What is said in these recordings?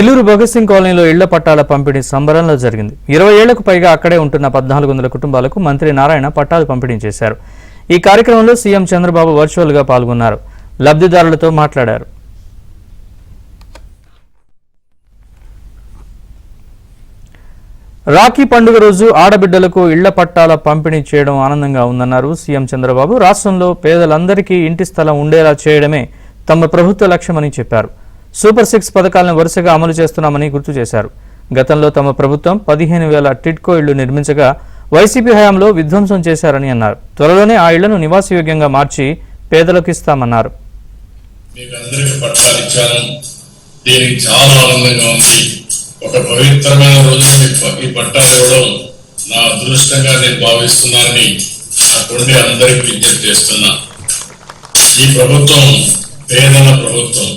నెల్లూరు భగత్ సింగ్ కాలనీలో ఇళ్ల పట్టాల పంపిణీ సంబరంలో జరిగింది. 20 ఏళ్లకు పైగా అక్కడే ఉంటున్న 1400 కుటుంబాలకు మంత్రి నారాయణ పట్టాలు పంపిణీ చేశారు. ఈ కార్యక్రమంలో సీఎం చంద్రబాబు వర్చువల్ గా పాల్గొన్నారు. లబ్ధిదారులతో మాట్లాడారు. రాఖీ పండుగ రోజు ఆడబిడ్డలకు ఇళ్ల పట్టాల పంపిణీ చేయడం ఆనందంగా ఉందన్నారు సీఎం చంద్రబాబు. రాష్ట్రంలో పేదలందరికీ ఇంటి స్థలం ఉండేలా చేయడమే తమ ప్రభుత్వ లక్ష్యమని చెప్పారు. సూపర్ 6 పథకాలను వరుసగా అమలు చేస్తున్నామని గుర్తు చేశారు. గతంలో తమ ప్రభుత్వం 15,000 టిడ్కో ఇళ్లు నిర్మించగా వైసీపీ హయాంలో విధ్వంసం చేశారని అన్నారు. త్వరలోనే ఆ ఇళ్లను నివాసయోగ్యంగా మార్చి పేదలకు ఇస్తామన్నారు. ఒక పవిత్రమైన రోజు ఈ పట్టాలు ఇవ్వడం నా అదృష్టంగా నేను భావిస్తున్నానని అటువంటి అందరికీ విజ్ఞప్తి చేస్తున్నా. ఈ ప్రభుత్వం పేదల ప్రభుత్వం.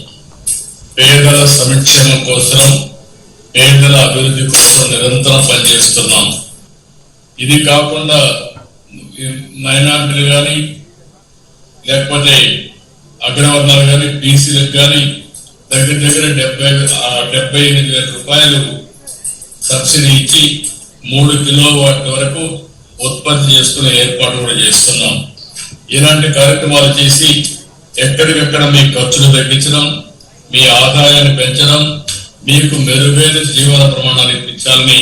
పేదల సంక్షేమం కోసం, పేదల అభివృద్ధి కోసం నిరంతరం పనిచేస్తున్నాం. ఇది కాకుండా మైనార్టీలు కానీ, లేకపోతే అగ్రవర్ణాలు కానీ, బీసీలకు కానీ దగ్గర 78,000 రూపాయలు సబ్సిడీ ఇచ్చి 3 కిలోవాట్ వరకు ఉత్పత్తి చేసుకునే ఏర్పాటు కూడా చేస్తున్నాం. ఇలాంటి కార్యక్రమాలు చేసి ఎక్కడికెక్కడ మీ ఖర్చులు తగ్గించడం, మీ ఆదాయాన్ని పెంచడం, మీకు మెరుగైన జీవన ప్రమాణాలు ఇప్పించాలని